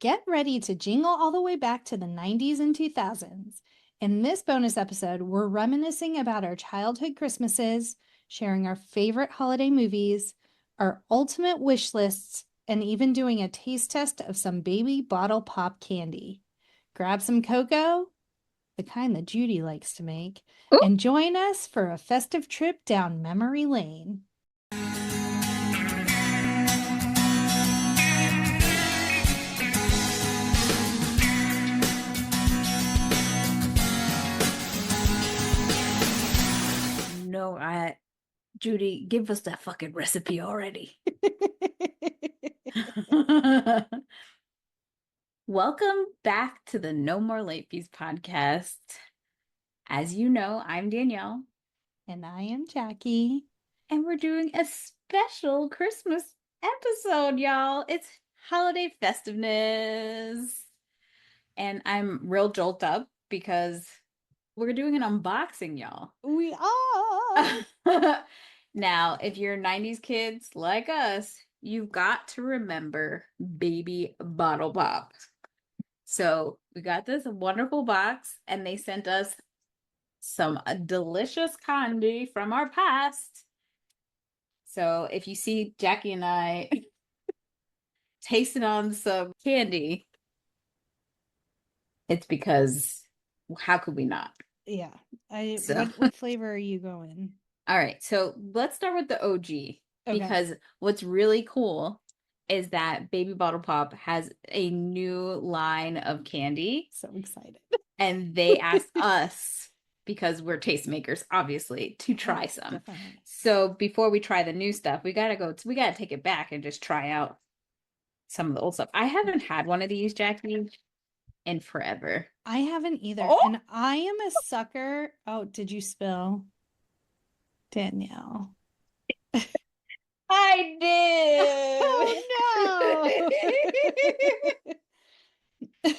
Get ready to jingle all the way back to the 90s and 2000s. In this bonus episode, we're reminiscing about our childhood Christmases, sharing our favorite holiday movies, our ultimate wish lists, and even doing a taste test of some baby bottle pop candy. Grab some cocoa, the kind that Judy likes to make, and join us for a festive trip down memory lane. No, Judy, give us that fucking recipe already. Welcome back to the No More Late Fees podcast. As you know, I'm Danielle. And I am Jackie. And we're doing a special Christmas episode, y'all. It's holiday festiveness. And I'm real jolt up because we're doing an unboxing, y'all. We are! Now, if you're 90s kids like us, you've got to remember baby bottle pop. So we got this wonderful box and they sent us some delicious candy from our past. So if you see Jackie and I tasting on some candy, it's because how could we not? Yeah. What flavor are you going? All right, so let's start with the OG because what's really cool is that Baby Bottle Pop has a new line of candy. So excited. And they asked us, because we're tastemakers, obviously, to try some. Definitely. So before we try the new stuff, we gotta take it back and just try out some of the old stuff. I haven't had one of these, Jackie, in forever. I haven't either. Oh! And I am a sucker. Oh, did you spill? Danielle. I did. Oh no.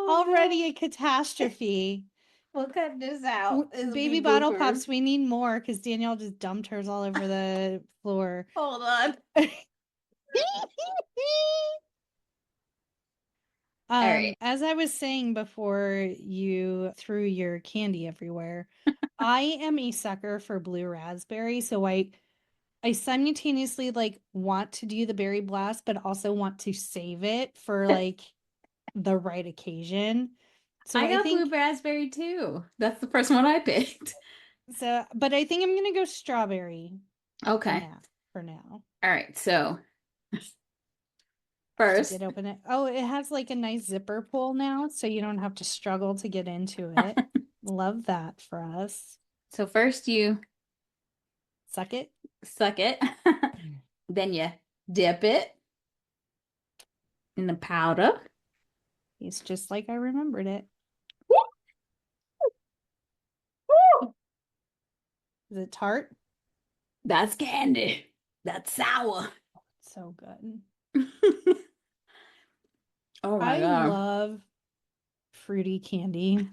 Already a catastrophe. We'll cut this out. Baby bottle pops, we need more because Danielle just dumped hers all over the floor. Hold on. All right. As I was saying before you threw your candy everywhere, I am a sucker for blue raspberry, so I simultaneously want to do the berry blast, but also want to save it for the right occasion. So I got blue raspberry too. That's the first one I picked. So, but I think I'm gonna go strawberry. Okay. For now. All right. So first, did open it. Oh, it has a nice zipper pull now, so you don't have to struggle to get into it. Love that for us. So first you suck it. Then you dip it in the powder. It's just like I remembered it. Is it tart? That's candy. That's sour. So good. Oh my God. I love fruity candy.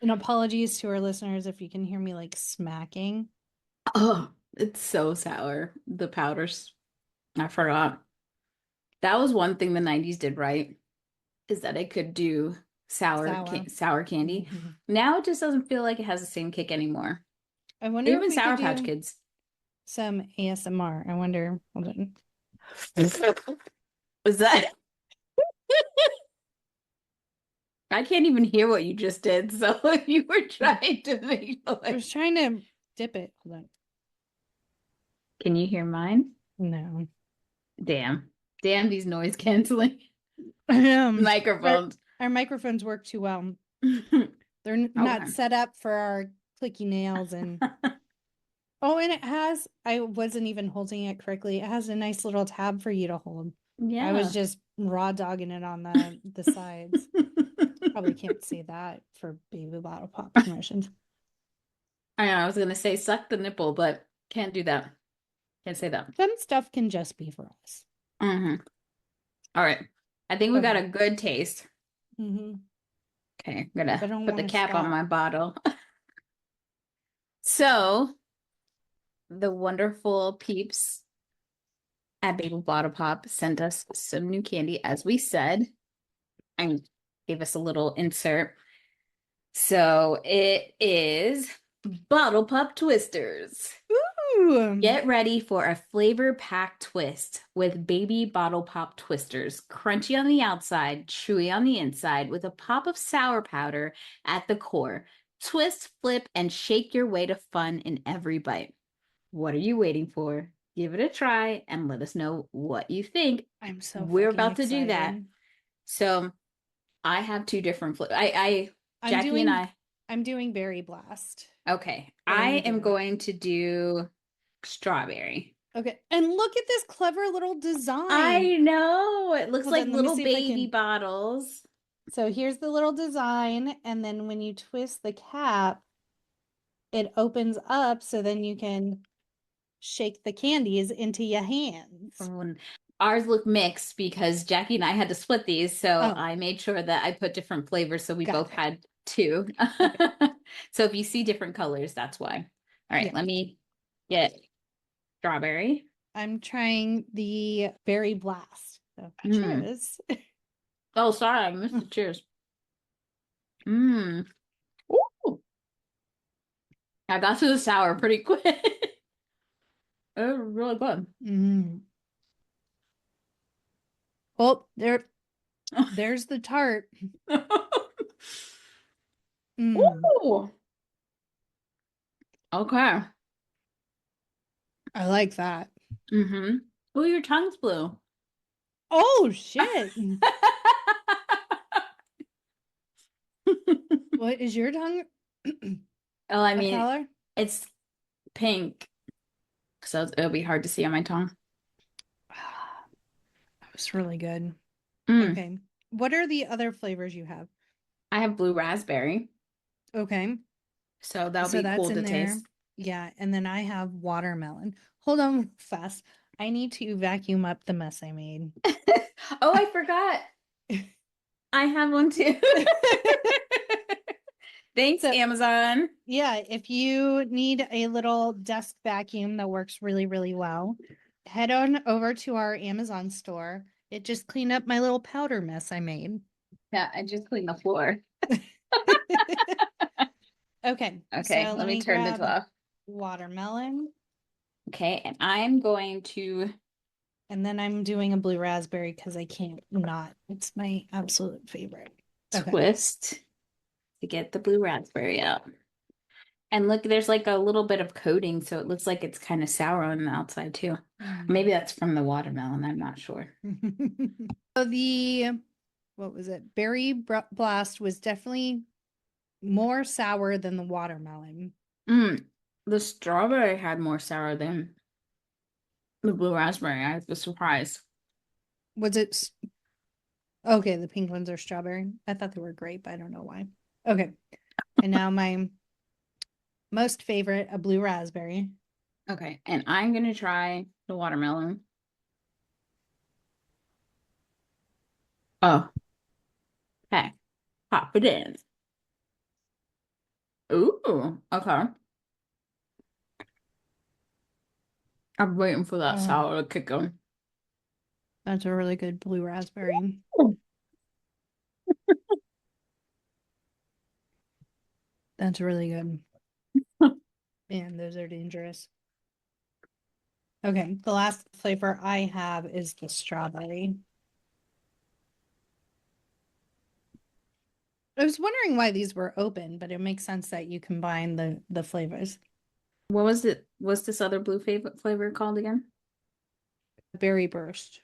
And apologies to our listeners if you can hear me smacking. Oh, it's so sour. The powders. I forgot. That was one thing the 90s did right, is that it could do sour candy. Mm-hmm. Now it just doesn't feel like it has the same kick anymore. I wonder even Sour Patch Kids. Some ASMR. I wonder. Hold on. Was that? I can't even hear what you just did. So if you were trying to make I was trying to dip it. Hold on. Can you hear mine? No. Damn these noise canceling microphones. Our microphones work too well. They're not set up for our clicky nails and oh, and it has, I wasn't even holding it correctly. It has a nice little tab for you to hold. Yeah. I was just raw dogging it on the sides. Probably can't say that for Baby Bottle Pop promotions. I know, I was gonna say suck the nipple, but can't do that. Can't say that. Some stuff can just be for us. Mm-hmm. All right. I think we got a good taste. Mm-hmm. Okay, I'm gonna put the cap on my bottle. So, the wonderful peeps at Baby Bottle Pop sent us some new candy, as we said, and gave us a little insert. So it is Bottle Pop Twisters. Ooh. Get ready for a flavor-packed twist with Baby Bottle Pop Twisters. Crunchy on the outside, chewy on the inside, with a pop of sour powder at the core. Twist, flip, and shake your way to fun in every bite. What are you waiting for? Give it a try and let us know what you think. I'm so We're fucking about to do that. excited. So I have two different flavors. I'm Jackie and doing I. I'm doing Berry Blast. Okay, What are I you am doing? going to do strawberry. Okay. And look at this clever little design. I know. It looks Hold like on, let me little see if I baby can. bottles. So here's the little design, and then when you twist the cap, it opens up so then you can shake the candies into your hands. Ours look mixed because Jackie and I had to split these, so Oh, I made sure that I put different flavors so we both got it. had two. Okay. So if you see different colors, that's why. All right, Yeah. let me get strawberry. I'm trying the Berry Blast. So Mm. cheers. Oh, sorry, I missed the cheers. Mm. Ooh. I got to the sour pretty quick. It was really good. Mm. Oh, there's the tart. Mm. Ooh. Okay. I like that. Mm-hmm. Oh, your tongue's blue. Oh shit. What is your tongue? Oh, I What mean, color? it's pink, so it'll be hard to see on my tongue. That was really good. Mm. Okay. What are the other flavors you have? I have blue raspberry, Okay. so that'll So be that's cool in to there. taste. Yeah. And then I have watermelon. Hold on fast. I need to vacuum up the mess I made. Oh, I forgot. I have one too. Thanks, So, Amazon. yeah, if you need a little desk vacuum that works really, really well, head on over to our Amazon store. It just cleaned up my little powder mess I made. Yeah, I just cleaned the floor. Okay, so Okay, let let me me turn this grab off. watermelon, Okay, and I'm going to and then I'm doing a blue raspberry because I can't not. It's my absolute favorite. Okay. twist to get the blue raspberry out. And look, there's like a little bit of coating, so it looks like it's kind of sour on the outside too. Maybe that's from the watermelon, I'm not sure. So what was it? Blast was definitely more sour than the watermelon. Mm, the strawberry had more sour than the blue raspberry. I was surprised. Was it okay? The pink ones are strawberry. I thought they were grape. I don't know why. Okay. And now my most favorite, a blue raspberry. Okay, and I'm gonna try the watermelon. Oh, okay. Pop it in. Ooh, okay. I'm waiting for that Oh, sour to kick in. that's a really good blue raspberry. That's really good. Man, those are dangerous. Okay, the last flavor I have is the strawberry. I was wondering why these were open, but it makes sense that you combine the flavors. What was it? What's this other blue flavor called again? Berry burst.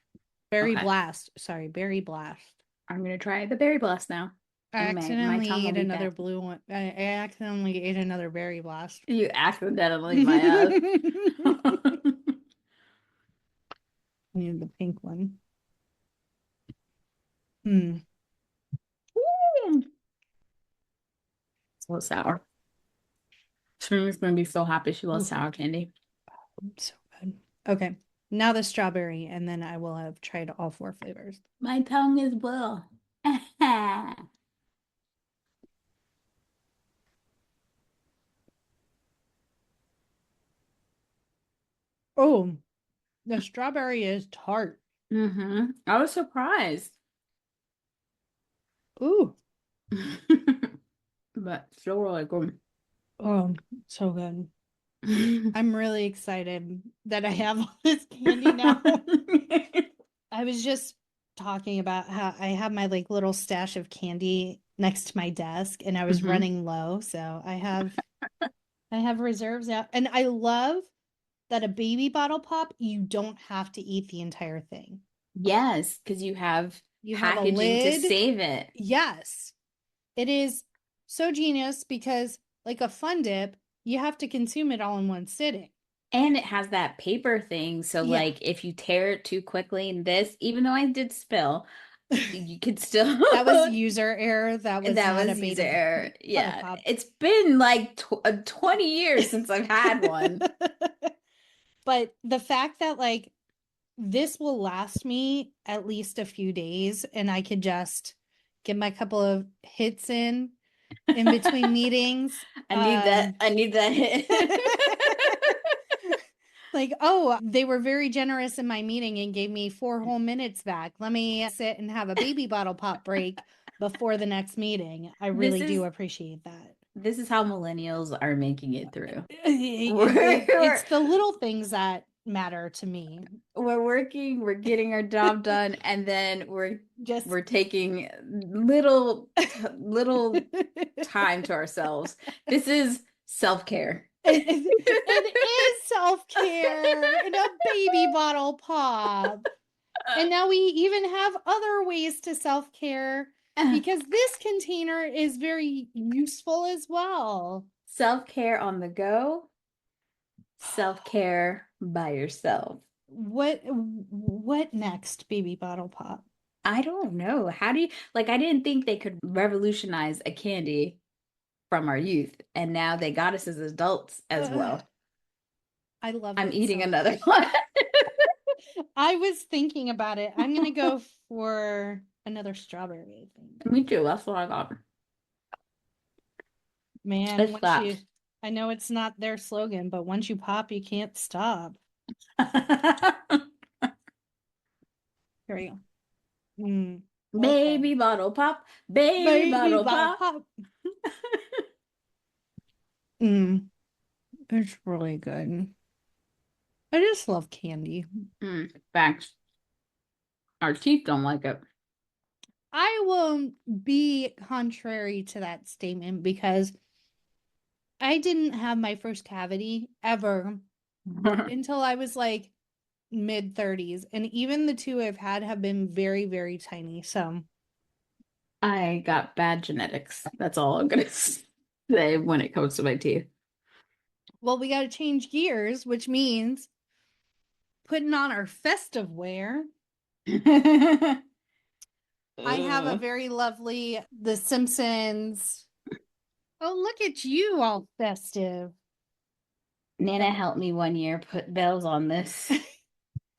Berry Okay, blast. Sorry, berry blast. I'm gonna try the berry blast now, I and my accidentally tongue will ate be another back. blue one. I accidentally ate another berry blast. You accidentally, my ass. I need the pink one. Hmm. It's a little sour. Shrinky's gonna be so happy she loves Ooh, sour candy. so good. Okay. Now the strawberry, and then I will have tried all four flavors. My tongue is blue. Oh, The strawberry is tart. I was surprised. Ooh. But still really good. Oh, so good. I'm really excited that I have all this candy now. I was just talking about how I have my like little stash of candy next to my desk and I was running low, so I have reserves out. And I love that a baby bottle pop, you don't have to eat the entire thing. Yes, because you have You have a packaging to lid. save it. Yes. It is so genius because like a Fun Dip, you have to consume it all in one sitting. And it has that paper thing. So, Yeah. like, if you tear it too quickly in this, even though I did spill, you could still. That was user error. That was That not a was user baby error. bottle Yeah. pop. It's been like 20 years since I've had one. But the fact that, like, this will last me at least a few days and I could just get my couple of hits in between meetings. I need that. I need that hit. Like, oh, they were very generous in my meeting and gave me 4 whole minutes back. Let me sit and have a baby bottle pop break before the next meeting. I really do appreciate that. This is how millennials are making it through. It's the little things that matter to me. We're working, we're getting our job done, and then we're taking little time to ourselves. This is self-care. It is self-care in a baby bottle pop. And now we even have other ways to self-care because this container is very useful as well. Self-care on the go, self-care by yourself. What next, baby bottle pop? I don't know. How do you like? I didn't think they could revolutionize a candy from our youth, and now they got us as adults as well. I love it. I'm eating another one. I was thinking about it. I'm gonna go for another strawberry, I think. Me too. That's what I got. Man, I know it's not their slogan, but once you pop, you can't stop. Here we go. Baby bottle pop, baby bottle pop. It's really good. I just love candy. Facts. Our teeth don't like it. I will be contrary to that statement because I didn't have my first cavity ever until I was like mid-30s. And even the 2 I've had have been very, very tiny. So I got bad genetics. That's all I'm going to say when it comes to my teeth. Well, we got to change gears, which means putting on our festive wear. I have a very lovely The Simpsons. Oh, look at you, all festive. Nana helped me one year put bells on this.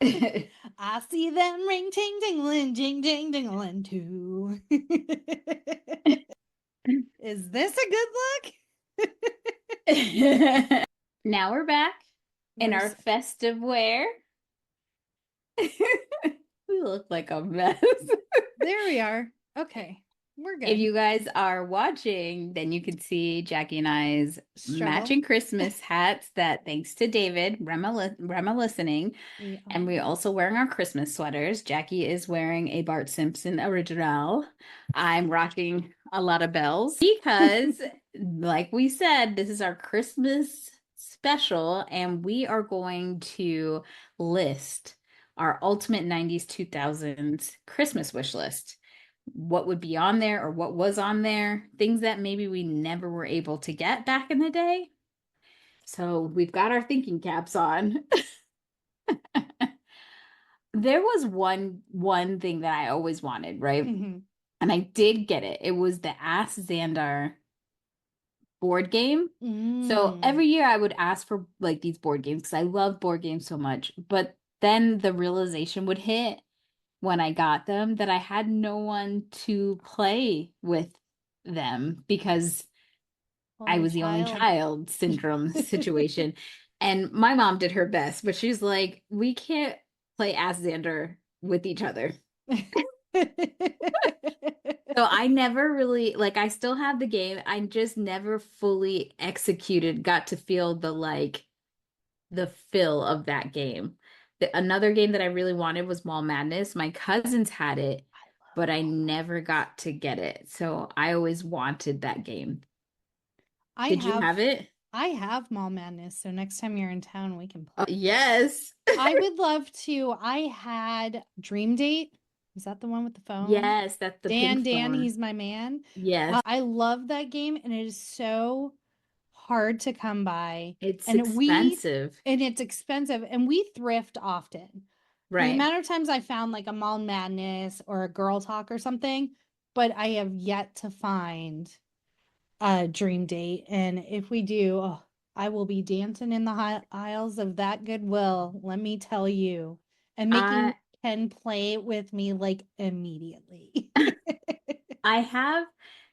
I see them ring ting tingling, jing jing dingling too. Is this a good look? Now we're back in our festive wear. We look like a mess. There we are. Okay. We're good. If you guys are watching, then you can see Jackie and I's matching Christmas hats that thanks to David, reminiscing. Yeah. And we're also wearing our Christmas sweaters. Jackie is wearing a Bart Simpson original. I'm rocking a lot of bells because like we said, this is our Christmas special and we are going to list our ultimate 90s 2000s Christmas wish list. What would be on there or what was on there, things that maybe we never were able to get back in the day. So we've got our thinking caps on. There was one thing that I always wanted, right? Mm-hmm. And I did get it. It was the Ask Zandar board game. So every year I would ask for like these board games because I love board games so much. But then the realization would hit when I got them that I had no one to play with them because I was the only child syndrome situation. And my mom did her best, but she's like, we can't play Ask Xander with each other. So I never really like I still have the game. I just never fully executed, got to feel the feel of that game. Another game that I really wanted was Mall Madness. My cousins had it, but I never got to get it. So I always wanted that game. I Did you have have it? I have Mall Madness, so next time you're in town, we can Oh, play. yes. I would love to. I had Dream Date. Is that the one with the phone? Yes, that's the pink Dan, phone. he's my man. Yes, I love that game, and it is so hard to come by. it's And expensive. it's expensive, and we thrift often. The Right. amount of times I found like a Mall Madness or a Girl Talk or something, but I have yet to find a Dream Date. And if we do, oh, I will be dancing in the aisles of that Goodwill, let me tell you, and making I Ken play with me like immediately. I have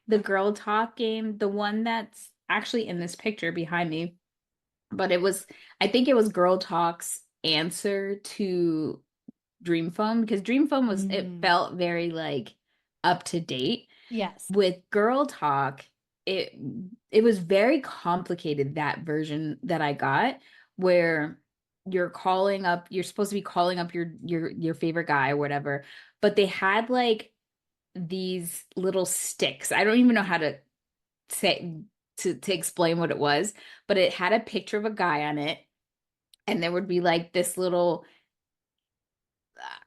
the Girl Talk game, the one that's actually in this picture behind me, but I think it was Girl Talk's answer to Dream Phone because Dream Phone it Mm, felt very like up to date. yes. With Girl Talk, it it was very complicated, that version that I got, where you're supposed to be calling up your favorite guy or whatever, but they had like these little sticks. I don't even know how to say to explain what it was, but it had a picture of a guy on it, and there would be like this little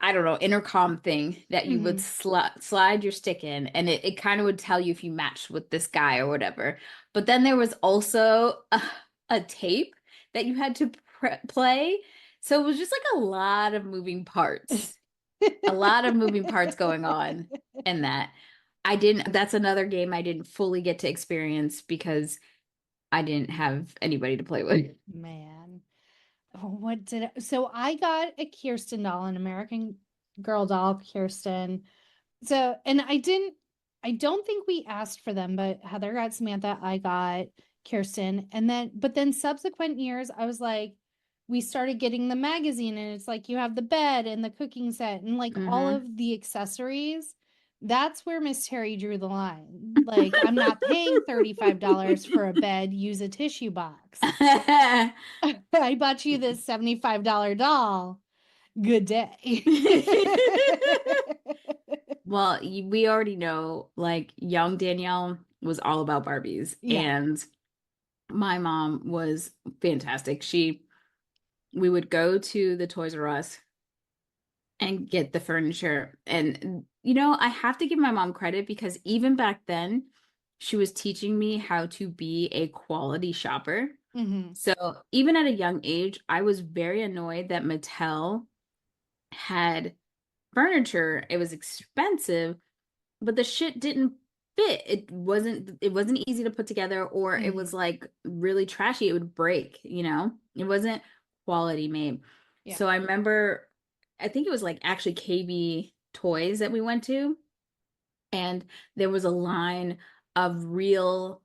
I don't know, intercom thing that you would Hmm. slide your stick in, and it kind of would tell you if you matched with this guy or whatever. But then there was also a tape that you had to play. So it was just like a lot of moving parts, a lot of moving parts going on in that. That's another game I didn't fully get to experience because I didn't have anybody to play with. Man. Oh, so I got a Kirsten doll, an American Girl doll, Kirsten. So, and I don't think we asked for them, but Heather got Samantha, I got Kirsten. But then subsequent years, I was like, we started getting the magazine, and it's like you have the bed and the cooking set and like all Hmm. of the accessories. That's where Miss Terry drew the line. Like, I'm not paying $35 for a bed, use a tissue box. I bought you this $75 doll. Good day. Well, we already know, like, young Danielle was all about Barbies, Yeah. and my mom was fantastic. We would go to the Toys R Us and get the furniture. And, I have to give my mom credit because even back then, she was teaching me how to be a quality shopper. Hmm. So even at a young age, I was very annoyed that Mattel had furniture. It was expensive, but the shit didn't fit. It wasn't easy to put together, or it Hmm. was like really trashy. It would break. It wasn't quality made. Yeah. So I remember I think it was like actually KB Toys that we went to, and there was a line of real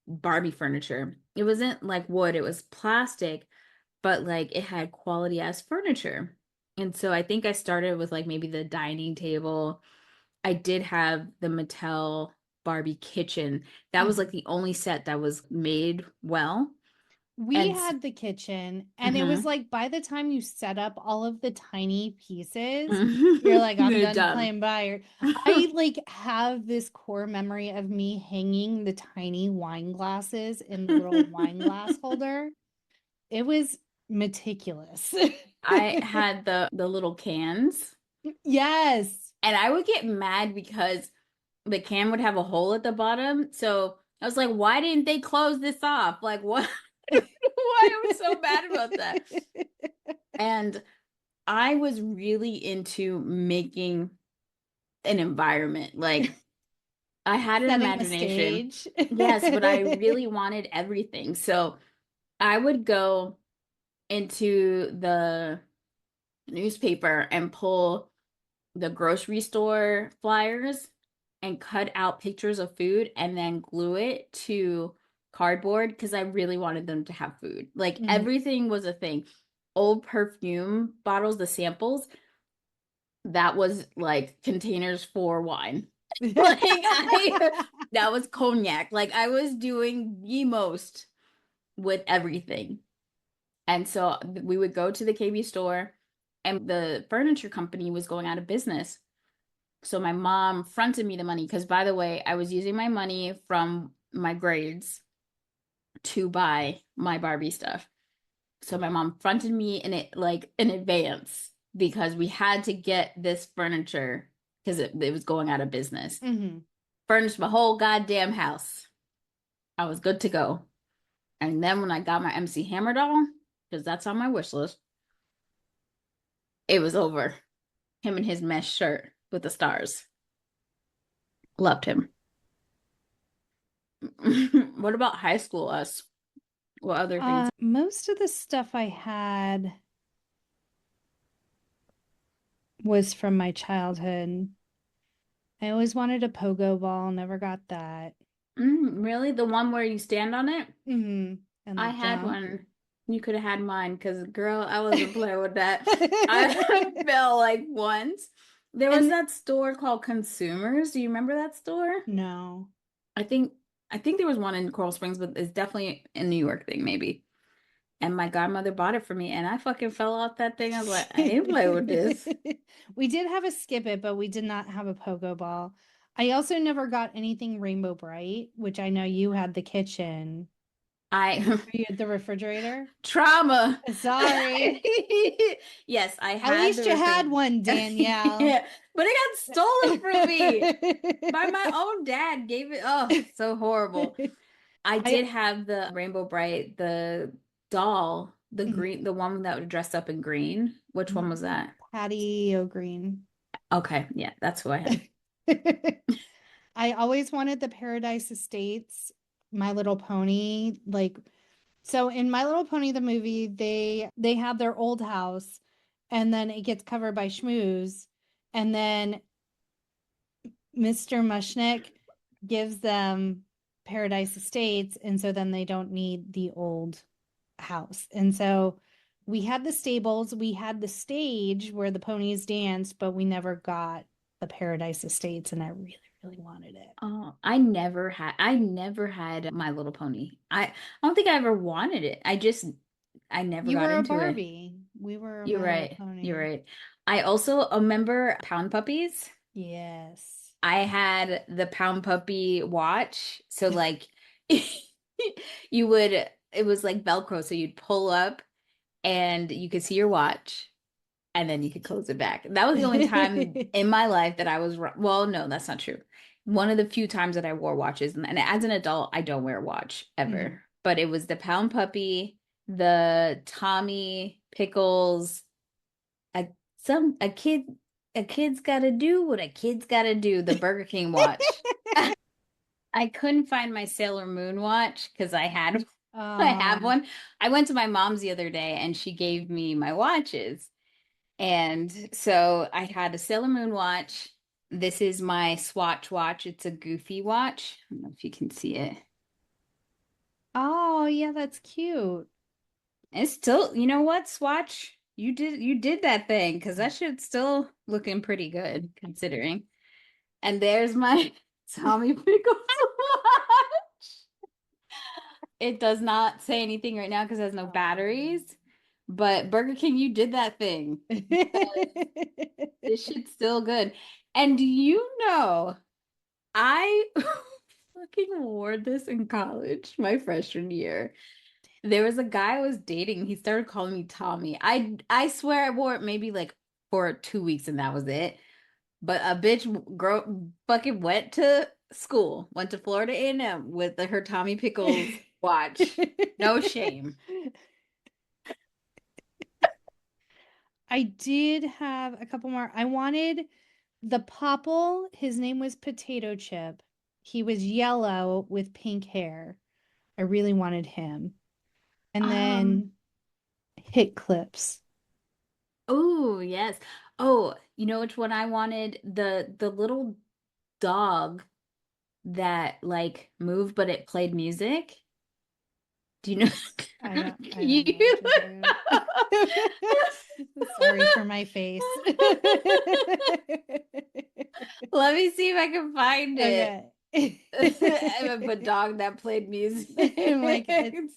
Barbie furniture. It wasn't like wood, it was plastic, but like it had quality ass furniture. And so I think I started with like maybe the dining table. I did have the Mattel Barbie kitchen. That was like Hmm. the only set that was made well. We And had the kitchen, and it was mhm. like by the time you set up all of the tiny pieces, you're like, I'm You're done done. playing by. I like have this core memory of me hanging the tiny wine glasses in the little wine glass holder. It was meticulous. I had the little cans, Yes. and I would get mad because the can would have a hole at the bottom. So I was like, why didn't they close this off? Like, what? Why I was so mad about that. And I was really into making an environment. Like, I had an Setting the imagination. stage. Yes, but I really wanted everything. So I would go into the newspaper and pull the grocery store flyers and cut out pictures of food and then glue it to cardboard because I really wanted them to have food. Like Mhm. everything was a thing. Old perfume bottles, the samples, that was like containers for wine. That was cognac. Like I was doing the most with everything. And so we would go to the KB store and the furniture company was going out of business. So my mom fronted me the money because, by the way, I was using my money from my grades to buy my Barbie stuff. So my mom fronted me in it like in advance because we had to get this furniture because it was going out of business. Mm-hmm. Furnished my whole goddamn house. I was good to go. And then when I got my MC Hammer doll, because that's on my wish list, it was over. Him in his mesh shirt with the stars. Loved him. What about high school us? What other things? Most of the stuff I had was from my childhood. I always wanted a pogo ball, never got that. Really? The one where you stand on it? Mm-hmm. And I like had jump. one. You could have had mine because, girl, I wasn't playing with that. I felt like once there was And that store called Consumers. Do you remember that store? no. I think I think there was one in Coral Springs, but it's definitely a New York thing, maybe. And my godmother bought it for me, and I fucking fell off that thing. I was like, I ain't play with this. We did have a skip it, but we did not have a pogo ball. I also never got anything Rainbow Bright, which I know you had the kitchen. I You had the refrigerator. trauma. Sorry. Yes, I At had least the you had refrigerator. one, Danielle. Yeah, but it got stolen from me by my own dad. Gave it. Oh, so horrible. I I did have the Rainbow Bright, the doll, the green, the one that was dressed up in green. Which one was that? Patty O'Green. Okay, yeah, that's who I had. I always wanted the Paradise Estates, My Little Pony. Like, so in My Little Pony, the movie, they have their old house and then it gets covered by schmooze. And then Mr. Mushnick gives them Paradise Estates. And so then they don't need the old house. And so we had the stables, we had the stage where the ponies danced, but we never got the Paradise Estates. And I really, really wanted it. Oh, I never had My Little Pony. I don't think I ever wanted it. I never You got were a into it. Barbie. We were a You're My Little right. You're Pony. right. I also remember Pound Puppies. Yes. I had the Pound Puppy watch. So like it was like Velcro, so you'd pull up and you could see your watch and then you could close it back. That was the only time in my life that I was, well, no, that's not true. One of the few times that I wore watches, and as an adult, I don't wear a watch ever. Mhm. But it was the Pound Puppy, the Tommy Pickles, a a kid a kid's gotta do what a kid's gotta do, the Burger King watch. I couldn't find my Sailor Moon watch because I have Um, one. I went to my mom's the other day and she gave me my watches. And so I had a Sailor Moon watch. This is my Swatch watch. It's a goofy watch. I don't know if you can see it. oh, yeah, that's cute. It's still, you know what, Swatch? You did that thing because that shit's still looking pretty good considering. And there's my Tommy Pickles watch. It does not say anything right now because it has no batteries. But Burger King, you did that thing because this shit's still good. And do you know, I fucking wore this in college, my freshman year. There was a guy I was dating. He started calling me Tommy. I swear I wore it maybe like for 2 weeks and that was it. But a bitch girl fucking went to school, went to Florida A&M with her Tommy Pickles watch. No shame. I did have a couple more. I wanted the Popple. His name was Potato Chip. He was yellow with pink hair. I really wanted him. And Um, then Hit Clips. oh yes. Oh, you know which one I wanted? The little dog that like moved but it played music. Do you know? I don't You know what you're doing. Sorry for my face. Let me see if I can find it. Okay. I have a dog that played music. I'm like, it's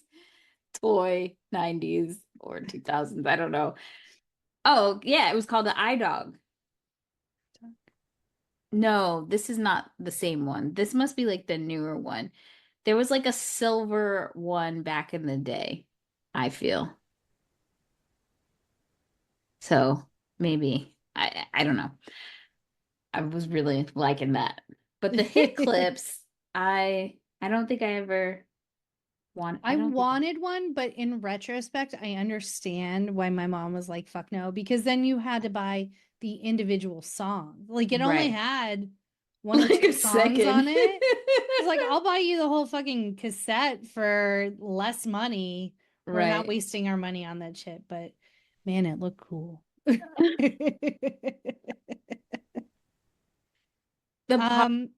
Toy 90s or 2000s. I don't know. Oh, yeah, it was called the iDog. No, this is not the same one. This must be like the newer one. There was like a silver one back in the day, I feel. So maybe I don't know. I was really liking that. But the hit clips, I don't think I ever want I I don't think wanted one, but in retrospect, I understand why my mom was like, fuck no, because then you had to buy the individual song. Like it only right. had one or Like two a songs on second. it. It's like, I'll buy you the whole fucking cassette for less money. We're not Right. wasting our money on that shit, but man, it looked cool. The um,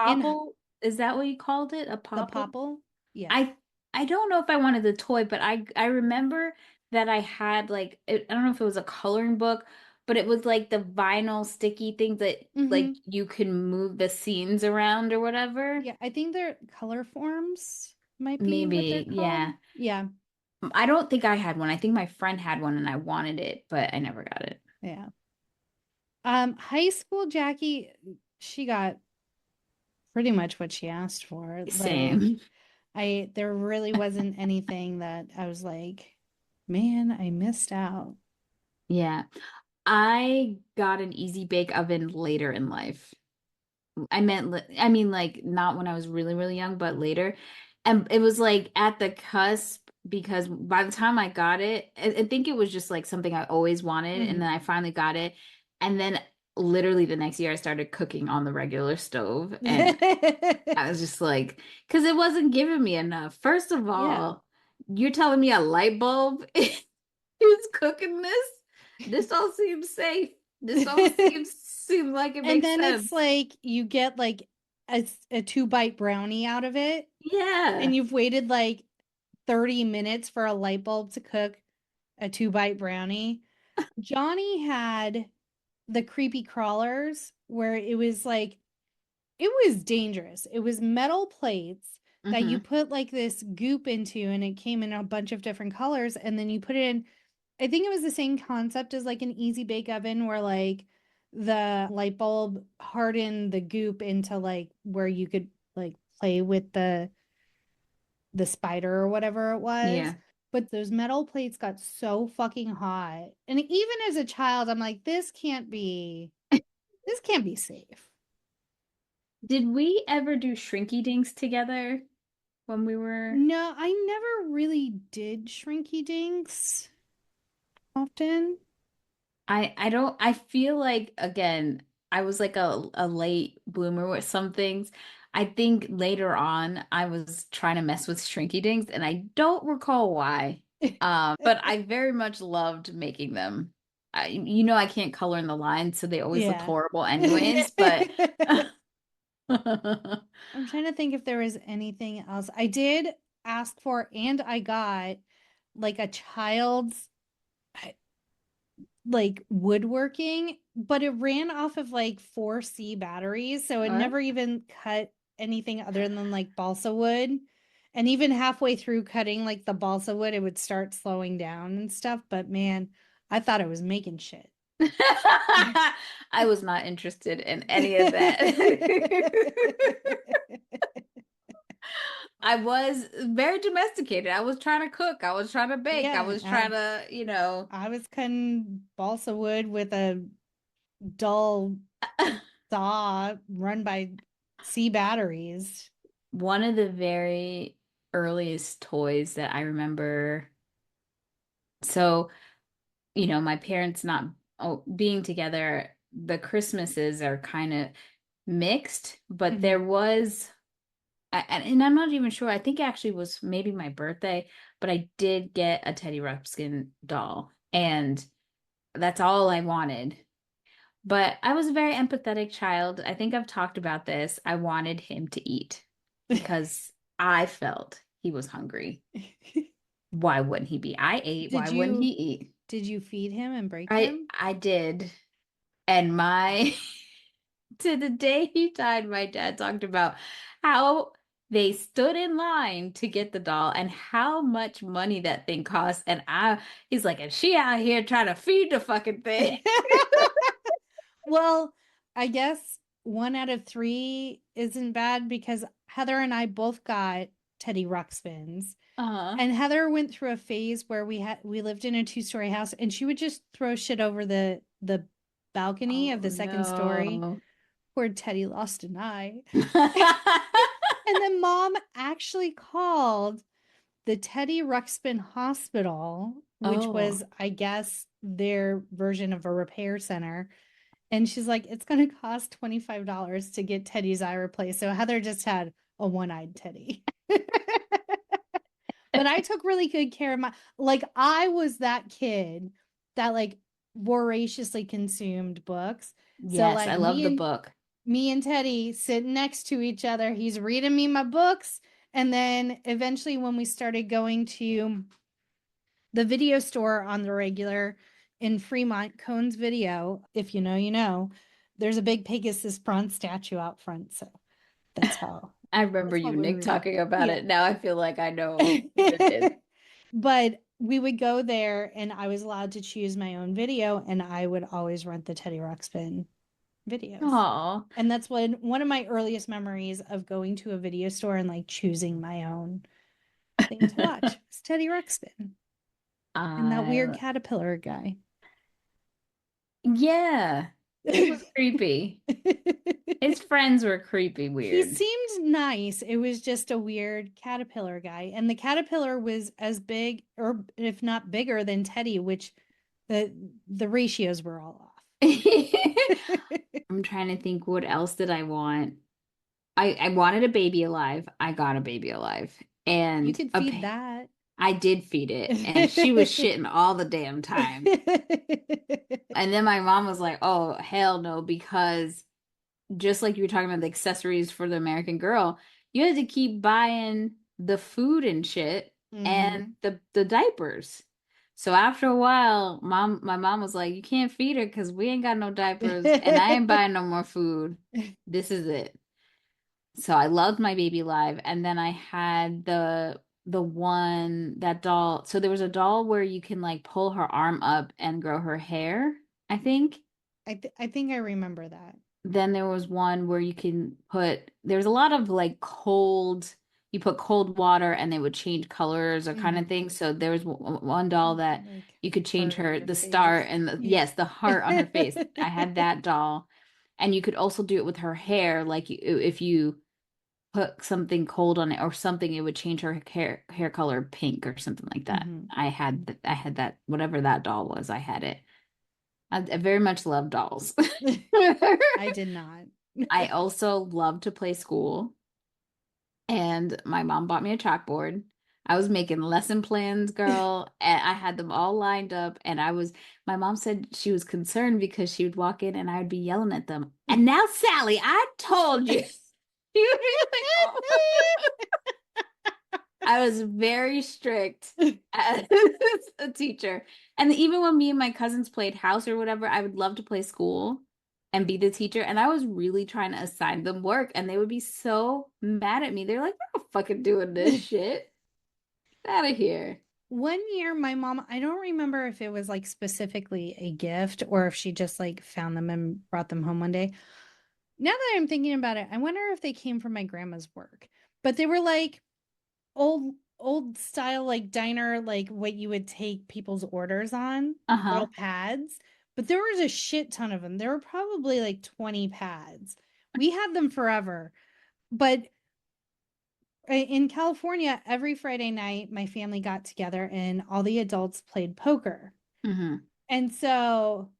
in popple, is that what you called it? A the popple? Popple, yeah. I I don't know if I wanted the toy, but I remember that I had like I don't know if it was a coloring book, but it was like the vinyl sticky things that like Hmm. you can move the scenes around or whatever. Yeah, I think they're color forms might be what they're Maybe, called. yeah. Yeah, I don't think I had one. I think my friend had one and I wanted it, but I never got it. yeah. High school Jackie, she got pretty much what she asked for. Like, Same. there really wasn't anything that I was like, man, I missed out. Yeah. I got an easy bake oven later in life. I mean, like, not when I was really, really young, but later. And it was like at the cusp because by the time I got it, I think it was just like something I always wanted. And Hmm. then I finally got it. And then literally the next year, I started cooking on the regular stove. And I was just like, because it wasn't giving me enough. First of Yeah. all, you're telling me a light bulb is cooking this? This don't seem safe. This don't seem like it And makes then it's sense. like you get like a 2-bite brownie out of it, and Yeah. you've waited like 30 minutes for a light bulb to cook a 2-bite brownie. Johnny had the creepy crawlers where it was like, it was dangerous. It was metal plates that you Hmm. put like this goop into, and it came in a bunch of different colors. And then you put it in, I think it was the same concept as like an easy bake oven where like the light bulb hardened the goop into like where you could like play with the spider or whatever it was. Yeah. But those metal plates got so fucking hot. And even as a child, I'm like, this can't be safe. Did we ever do Shrinky Dinks together when we were No, I never really did Shrinky Dinks often. I don't I feel like again I was like a late bloomer with some things. I think later on I was trying to mess with Shrinky Dinks and I don't recall why. But I very much loved making them. I can't color in the lines, so they always looked Yeah. horrible anyways, but I'm trying to think if there was anything else. I did ask for and I got like a child's like woodworking, but it ran off of like 4C batteries, so it What? never even cut anything other than like balsa wood. And even halfway through cutting like the balsa wood, it would start slowing down and stuff. But man, I thought I was making shit. I was not interested in any of that. I was very domesticated. I was trying to cook. I was trying to bake. I Yeah, was trying to, I was cutting balsa wood with a dull saw run by C batteries. one of the very earliest toys that I remember. So, my parents not being together, the Christmases are kind of mixed, but Mhm. there was and I'm not even sure. I think it actually was maybe my birthday, but I did get a Teddy Ruxpin doll, and that's all I wanted. But I was a very empathetic child. I think I've talked about this. I wanted him to eat because I felt he was hungry. Why wouldn't he be? I ate. Did Why wouldn't he you eat? did you feed him and break I him? I did. And my to the day he died, my dad talked about how they stood in line to get the doll and how much money that thing cost. And he's like, and she out here trying to feed the fucking thing. Well, I guess 1 out of 3 isn't bad because Heather and I both got Teddy Ruxpins. Uh-huh. And Heather went through a phase where we lived in a 2-story house and she would just throw shit over the balcony of Oh the second story no. where Teddy lost an eye. And then mom actually called the Teddy Ruxpin Hospital, which Oh. was, I guess, their version of a repair center. And she's like, it's going to cost $25 to get Teddy's eye replaced. So Heather just had a one-eyed Teddy. But I took really good care of I was that kid that voraciously consumed books. So Yes, I love the book. me and Teddy sitting next to each other. He's reading me my books. And then eventually when we started going to the video store on the regular in Fremont, Cone's Video, if you know, you know, there's a big Pegasus bronze statue out front. So that's how I remember that's how you, we Nick, read it. talking about Yeah. it. Now I feel like I know what it is. But we would go there and I was allowed to choose my own video and I would always rent the Teddy Ruxpin videos. Oh, And that's one of my earliest memories of going to a video store and choosing my own thing to watch was Teddy Ruxpin and that weird I caterpillar guy. yeah, he was creepy. His friends were creepy He weird. seemed nice. It was just a weird caterpillar guy. And the caterpillar was as big, or if not bigger, than Teddy, which the ratios were all off. I'm trying to think, what else did I want? I wanted a baby alive. I got a baby alive. You And could feed that. I did feed it, and she was shitting all the damn time. And then my mom was like, "Oh, hell no," because just like you were talking about the accessories for the American Girl, you had to keep buying the food and shit and Mhm. the diapers. So after a while, my mom was like, "You can't feed her because we ain't got no diapers, and I ain't buying no more food. This is it." So I loved my baby live, and then I had the one that doll. So there was a doll where you can pull her arm up and grow her hair, I think. I think I remember that. Then there was one where you can there's a lot of you put cold water and they would change colors or kind of Mhm. thing. So there was one doll that you could change Heart on her, your the star face. and Yeah. yes, the heart on her face. I had that doll. And you could also do it with her hair. If you put something cold on it or something, it would change her hair color pink or something like that. Mhm. I had that, whatever that doll was, I had it. I very much love dolls. I did not. I also love to play school, and my mom bought me a chalkboard. I was making lesson plans, girl, and I had them all lined up. And my mom said she was concerned because she would walk in and I would be yelling at them. And now, Sally, I told you. She would be like, oh. I was very strict as a teacher. And even when me and my cousins played house or whatever, I would love to play school and be the teacher. And I was really trying to assign them work. And they would be so mad at me. They're like, we're not fucking doing this shit. Get out of here. One year, my mom, I don't remember if it was specifically a gift or if she just found them and brought them home one day. Now that I'm thinking about it, I wonder if they came from my grandma's work. But they were old style diner, what you would take people's orders on, Uh-huh. little pads. But there was a shit ton of them. There were probably 20 pads. We had them forever. But in California, every Friday night, my family got together and all the adults played poker. Mm-hmm. And so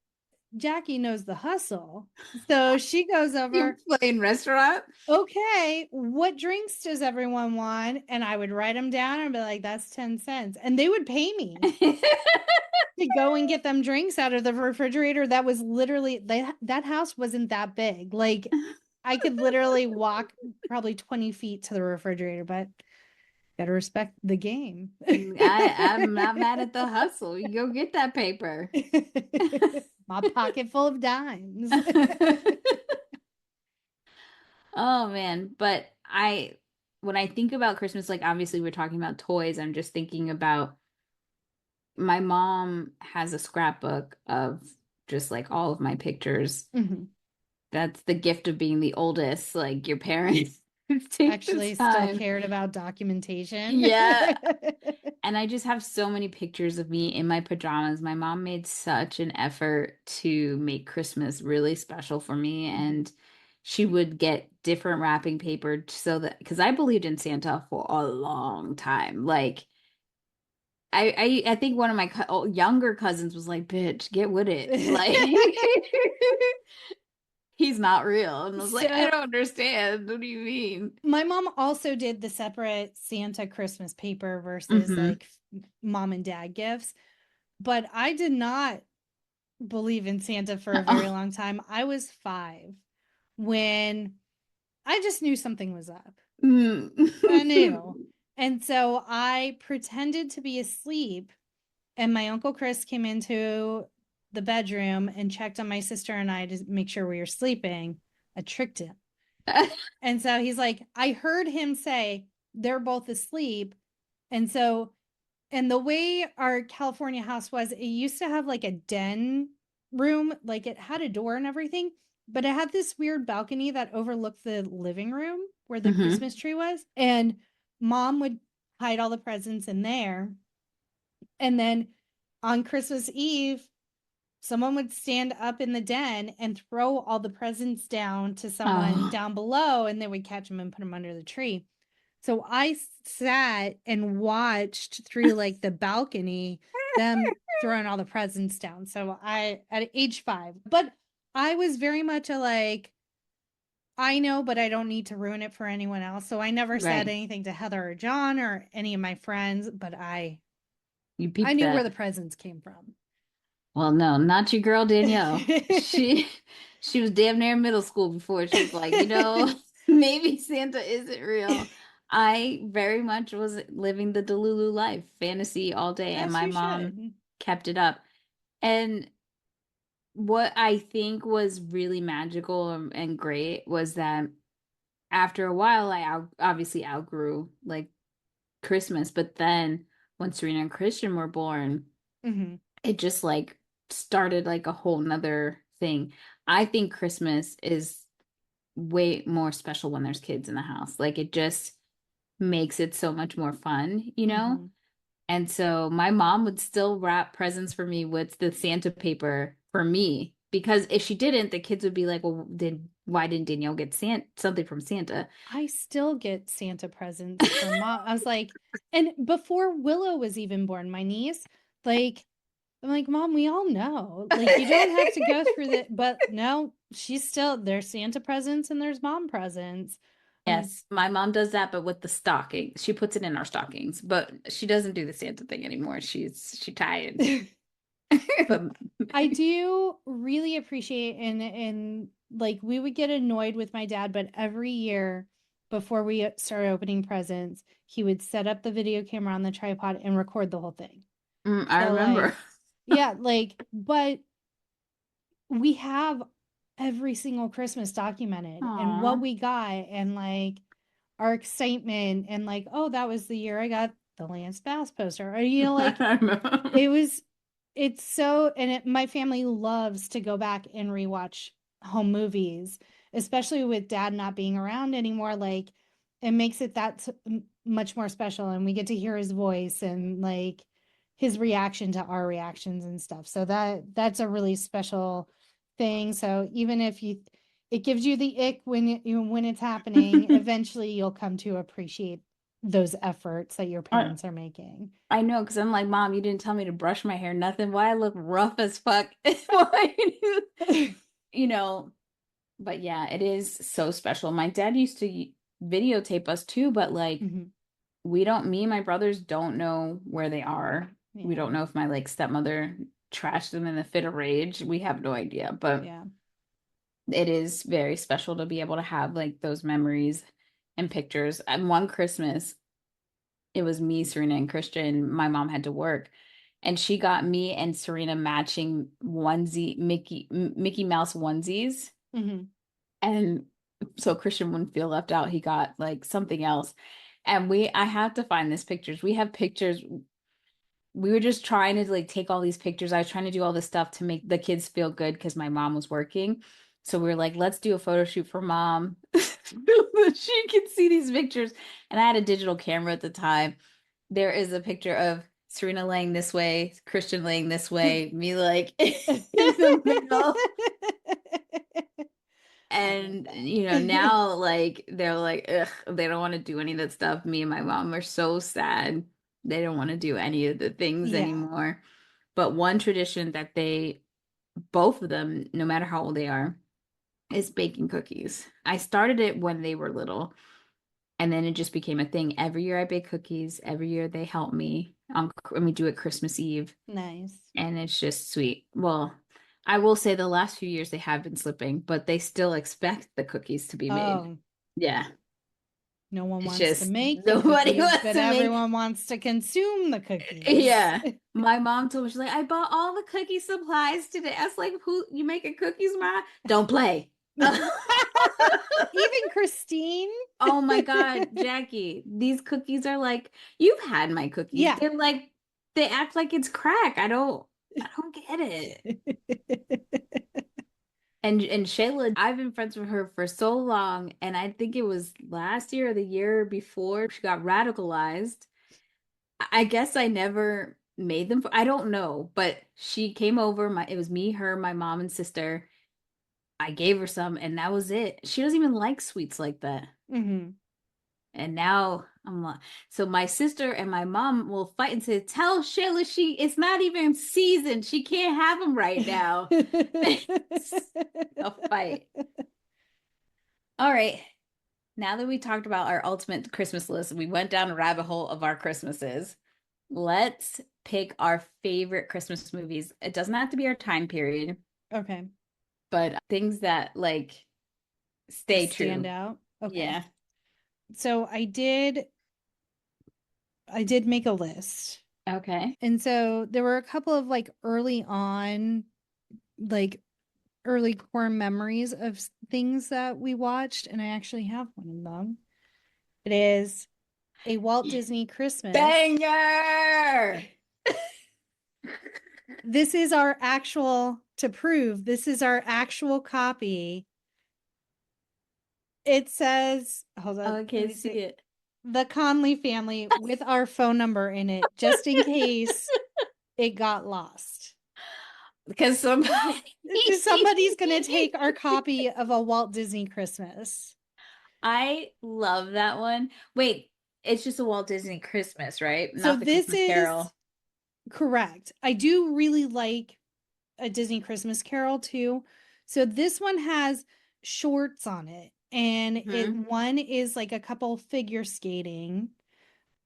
Jackie knows the hustle. So she goes You're over, playing restaurant? okay, what drinks does everyone want? And I would write them down and be like, that's 10 cents. And they would pay me to go and get them drinks out of the refrigerator. That was literally, that house wasn't that big. I could literally walk probably 20 feet to the refrigerator, but Gotta respect the game. I'm not mad at the hustle. You go get that paper. My pocket full of dimes. Oh man, but when I think about Christmas, like obviously we're talking about toys, I'm just thinking about my mom has a scrapbook of just like all of my pictures. Mhm. That's the gift of being the oldest, like your parents take the Actually, still time. cared about documentation. Yeah. And I just have so many pictures of me in my pajamas. My mom made such an effort to make Christmas really special for me. And she would get different wrapping paper so that, because I believed in Santa for a long time. Like, I think one of my younger cousins was like, bitch, get with it. Like, he's not real. And I was like, I So don't understand. What do you mean? my mom also did the separate Santa Christmas paper versus Hmm. like mom and dad gifts. But I did not believe in Santa for a very long time. I was 5 when I just knew something was up. I knew. And so I pretended to be asleep, and my Uncle Chris came into the bedroom and checked on my sister and I to make sure we were sleeping. I tricked him. And so he's like, I heard him say they're both asleep. And so, and the way our California house was, it used to have like a den room, like it had a door and everything, but it had this weird balcony that overlooked the living room where the Hmm. Christmas tree was. And mom would hide all the presents in there. And then on Christmas Eve, someone would stand up in the den and throw all the presents down to someone Oh. down below, and they would catch them and put them under the tree. So I sat and watched through like the balcony them throwing all the presents down. So I at age 5, but I was very much a like, I know, but I don't need to ruin it for anyone else. So I never said Right. anything to Heather or John or any of my friends, but You I peeped knew where the that. presents came from. Well, no, not your girl Danielle. She was damn near middle school before she was like, maybe Santa isn't real. I very much was living the Delulu life, fantasy all day, and As my you mom should. kept it up. And what I think was really magical and great was that after a while, obviously outgrew like Christmas, but then when Serena and Christian were born, Mm-hmm. it just like started like a whole nother thing. I think Christmas is way more special when there's kids in the house. Like it just makes it so much more fun. Mm-hmm. And so my mom would still wrap presents for me with the Santa paper for me because if she didn't, the kids would be like, "Well, why didn't Danielle get something from Santa?" I still get Santa presents from mom. I was like, and before Willow was even born, my niece, like, I'm like, Mom, we all know. Like, you don't have to go through that. But no, she's still, there's Santa presents and there's mom presents. I'm like, Yes, my mom does that, but with the stocking. She puts it in our stockings, but she doesn't do the Santa thing anymore. She tired. But I do really appreciate and like we would get annoyed with my dad, but every year before we started opening presents, he would set up the video camera on the tripod and record the whole thing. I So remember. like, yeah, like, but we have every single Christmas documented and Aw. what we got and like our excitement and like, oh, that was the year I got the Lance Bass poster. Or like I remember. it was it's so and my family loves to go back and rewatch home movies, especially with dad not being around anymore. Like it makes it that much more special and we get to hear his voice and like his reaction to our reactions and stuff. So that's a really special thing. So even if it gives you the ick when it's happening, eventually you'll come to appreciate those efforts that your I, parents are making. I know, because I'm like, Mom, you didn't tell me to brush my hair, nothing. Why I look rough as fuck? Why you know, but yeah, it is so special. My dad used to videotape us too, but like Mhm. me and my brothers don't know where they are. We Yeah. don't know if my like stepmother trashed them in a fit of rage. We have no idea, but Yeah. it is very special to be able to have like those memories and pictures. And one Christmas, It was me, Serena, and Christian. My mom had to work, and she got me and Serena matching Mickey Mouse onesies. Hmm. And so Christian wouldn't feel left out. He got like something else. And I have to find these pictures. We have pictures. We were just trying to like take all these pictures. I was trying to do all this stuff to make the kids feel good because my mom was working. So we were like, let's do a photo shoot for mom. She can see these pictures. And I had a digital camera at the time. There is a picture of Serena laying this way, Christian laying this way, me like in the middle. And now like they're like, ugh, they don't want to do any of that stuff. Me and my mom are so sad. They don't want to do any of the things Yeah. anymore. But one tradition that both of them, no matter how old they are, is baking cookies. I started it when they were little, and then it just became a thing. Every year I bake cookies. Every year they help me. And we do it Christmas Eve, Nice. and it's just sweet. Well, I will say the last few years they have been slipping, but they still expect the cookies to be made. Oh, Yeah, no one it's wants to just make the nobody cookies, wants but to make. everyone wants to consume the cookies. Yeah. My mom told me, she's like, I bought all the cookie supplies today. I was like, who you making cookies, Ma? Don't play. Even Christine. Oh my God, Jackie, these cookies are like, you've had my cookies. Yeah. They're like, they act like it's crack. I don't get it. And Shayla, I've been friends with her for so long, and I think it was last year or the year before she got radicalized. I guess I never made them. I don't know, but she came over. It was me, her, my mom, and sister. I gave her some, and that was it. She doesn't even like sweets like that. Hmm. And now I'm like, so my sister and my mom will fight and say, "Tell Shayla it's not even seasoned. She can't have them right now." A fight. All right. Now that we talked about our ultimate Christmas list, we went down a rabbit hole of our Christmases. Let's pick our favorite Christmas movies. It doesn't have to be our time period, Okay. but things that like stay Stand true. out. Okay. Yeah. So I did make a list. Okay. And so there were a couple of like early on, like early core memories of things that we watched, and I actually have one of them. It is a Walt Disney Christmas. Banger! This is our actual, to prove this is our actual copy. It says, hold on, Oh, I let can't me see see. it. The Conley family with our phone number in it, just in case it got lost. Because Somebody's going to take our copy of a Walt Disney Christmas. I love that one. Wait, it's just a Walt Disney Christmas, right? So Not the this Christmas is Carol. correct. I do really like a Disney Christmas Carol too. So this one has shorts on it, and Hmm. one is like a couple figure skating.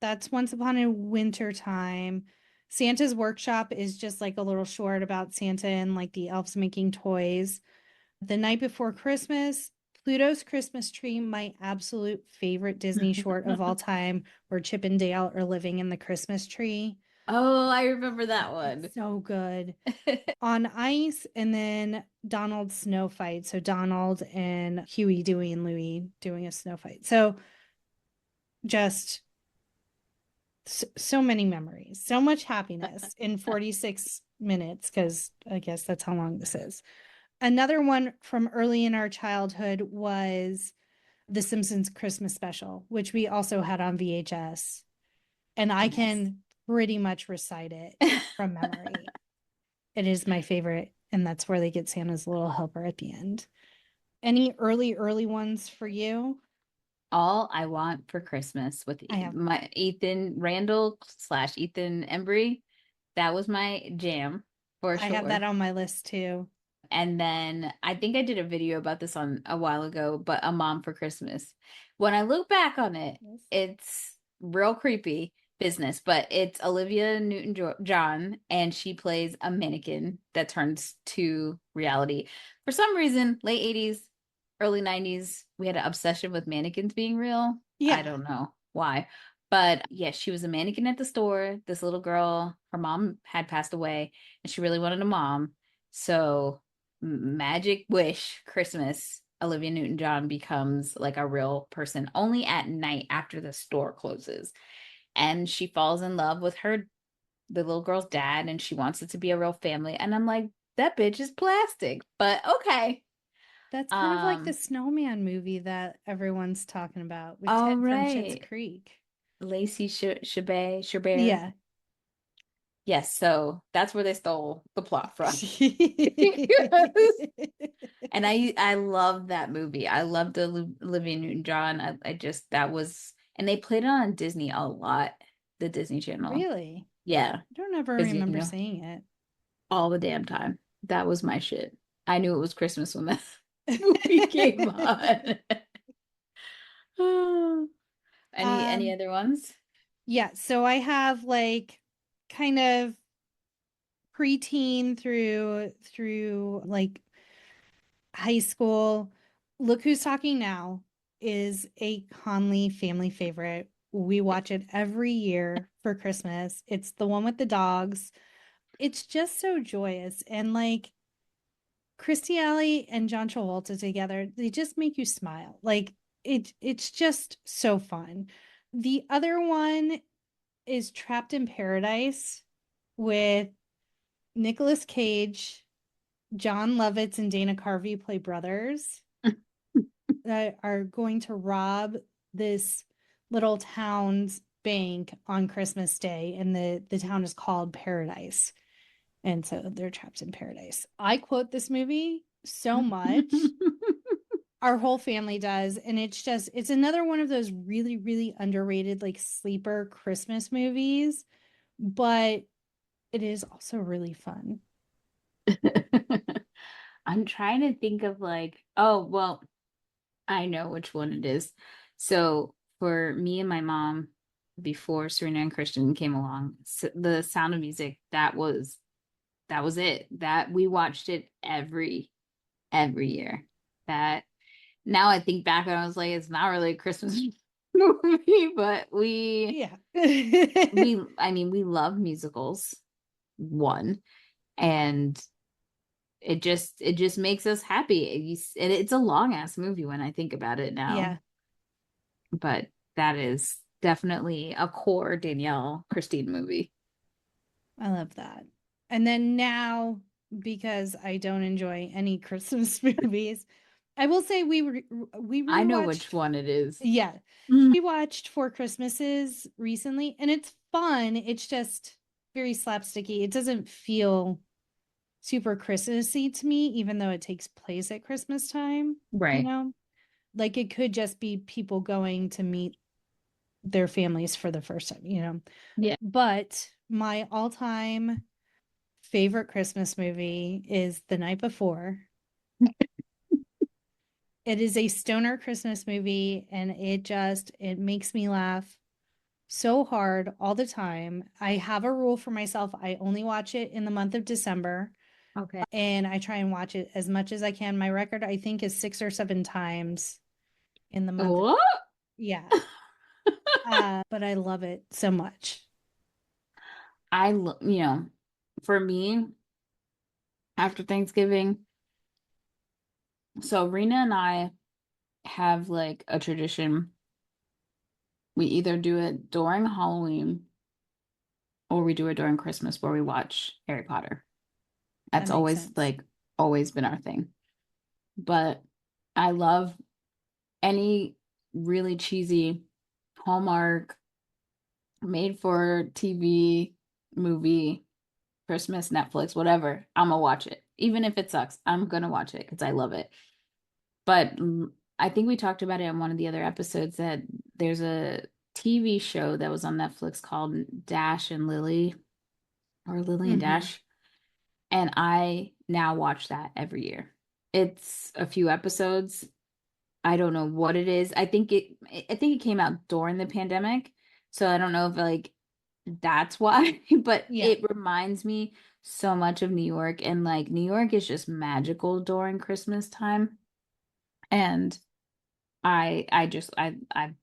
That's Once Upon a Winter Time. Santa's Workshop is just like a little short about Santa and like the elves making toys. The Night Before Christmas, Pluto's Christmas Tree, my absolute favorite Disney short of all time, where Chip and Dale are living in the Christmas tree. Oh, I remember that one. It's so good. On Ice, and then Donald's snow fight. So Donald and Huey, Dewey, and Louie doing a snow fight. So just so many memories, so much happiness in 46 minutes, because I guess that's how long this is. Another one from early in our childhood was The Simpsons Christmas Special, which we also had on VHS. And I Yes. can pretty much recite it from memory. It is my favorite. And that's where they get Santa's little helper at the end. Any early ones for you? All I Want for Christmas with I have my Ethan Randall / Ethan Embry. That was my jam for I have that sure. on my list too. And then I think I did a video about this on a while ago, but A Mom for Christmas. When I look back on it, Yes. it's real creepy business, but it's Olivia Newton-John, and she plays a mannequin that turns to reality. For some reason, late 80s, early 90s, we had an obsession with mannequins being real. I Yeah. don't know why, But yes, she was a mannequin at the store. This little girl, her mom had passed away and she really wanted a mom. So, magic wish Christmas, Olivia Newton-John becomes like a real person only at night after the store closes. And she falls in love with the little girl's dad, and she wants it to be a real family. And I'm like, that bitch is plastic, but okay. That's kind of like the Um, snowman movie that everyone's talking about with all Ted from Schitt's right. Creek. Lacey Chabert. Yeah. Yes, so that's where they stole the plot from. Yes. And I love that movie. I love the Olivia Newton-John. I just that was, and they played it on Disney a lot, the Disney Channel. Really? Yeah, I don't ever because remember seeing it. all the damn time. That was my shit. I knew it was Christmas when that movie came on. Any Um, other ones? yeah, so I have like kind of preteen through like high school. Look Who's Talking Now is a Conley family favorite. We watch it every year for Christmas. It's the one with the dogs. It's just so joyous. And like Christy Alley and John Travolta together, they just make you smile. Like it's just so fun. The other one is Trapped in Paradise with Nicolas Cage, John Lovitz and Dana Carvey play brothers that are going to rob this little town's bank on Christmas Day, and the town is called Paradise. And so they're trapped in paradise. I quote this movie so much. Our whole family does. And it's another one of those really, really underrated, like sleeper Christmas movies, but it is also really fun. I'm trying to think of like, oh, well, I know which one it is. So for me and my mom, before Serena and Christian came along, the Sound of Music, that was it. That we watched it every year. That now I think back and I was like, it's not really a Christmas movie, but Yeah. I mean, we love musicals, one, and it just makes us happy. And it's a long ass movie when I think about it now, Yeah. but that is definitely a core Danielle Christine movie. I love that. And then now, because I don't enjoy any Christmas movies, I will say we I know which rewatched. one it is. Yeah, Mm. we watched Four Christmases recently, and it's fun. It's just very slapsticky. It doesn't feel super Christmassy to me, even though it takes place at Christmas time. You Right. know, like it could just be people going to meet their families for the first time. Yeah. But my all-time favorite Christmas movie is The Night Before. It is a stoner Christmas movie, and it makes me laugh so hard all the time. I have a rule for myself. I only watch it in the month of December, Okay. and I try and watch it as much as I can. My record, I think, is 6 or 7 times in the month. What? Yeah. But I love it so much. For me, after Thanksgiving, so Rena and I have like a tradition. We either do it during Halloween or we do it during Christmas where we watch Harry Potter. That That's makes always sense. like always been our thing. But I love any really cheesy Hallmark made for TV movie, Christmas, Netflix, whatever. I'm gonna watch it. Even if it sucks, I'm gonna watch it because I love it. But I think we talked about it on one of the other episodes that there's a TV show that was on Netflix called Dash and Lily, or Lily and Hmm. Dash. And I now watch that every year. It's a few episodes. I don't know what it is. I think it came out during the pandemic. So I don't know if like that's why, but Yeah. it reminds me so much of New York, and like New York is just magical during Christmas time. And I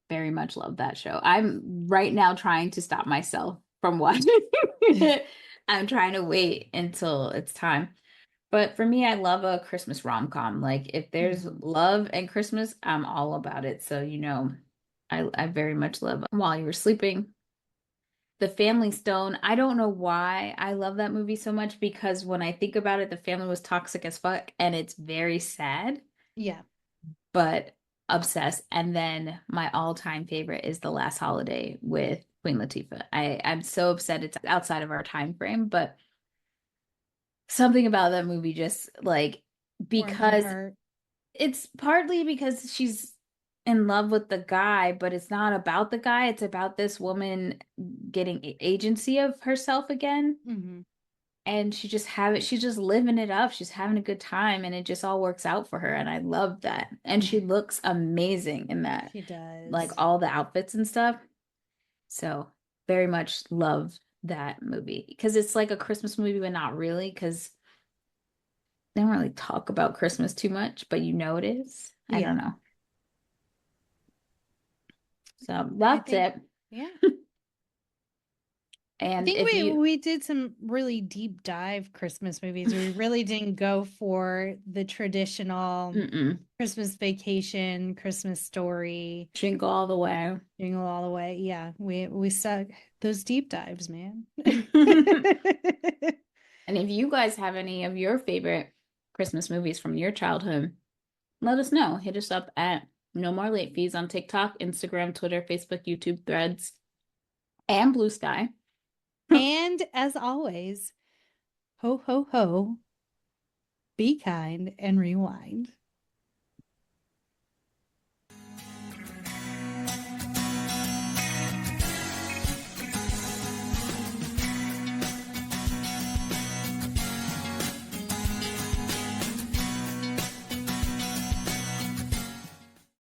very much love that show. I'm right now trying to stop myself from watching it. I'm trying to wait until it's time. But for me, I love a Christmas rom-com. Like if there's Mhm. love and Christmas, I'm all about it. So, I very much love While You Were Sleeping. The Family Stone. I don't know why I love that movie so much because when I think about it, the family was toxic as fuck and it's very sad, Yeah. but obsessed. And then my all-time favorite is The Last Holiday with Queen Latifah. I'm so upset it's outside of our time frame, but something about that movie just like Warms your because heart. it's partly because she's in love with the guy, but it's not about the guy. It's about this woman getting agency of herself again. Hmm. And she's just living it up. She's having a good time and it just all works out for her. And I love that. And she looks amazing in that, She like does. all the outfits and stuff. So very much love that movie because it's like a Christmas movie, but not really because they don't really talk about Christmas too much, but it is. I don't Yeah. know. So I that's think, it. yeah. I And think if you, we did some really deep dive Christmas movies. We really didn't go for the traditional mm-mm, Christmas Vacation, Christmas Story, jingle all the way. Jingle All the Way. Yeah, we suck those deep dives, man. And if you guys have any of your favorite Christmas movies from your childhood, let us know. Hit us up at No More Late Fees on TikTok, Instagram, Twitter, Facebook, YouTube, Threads, and Blue Sky. And as always, ho ho ho, be kind and rewind.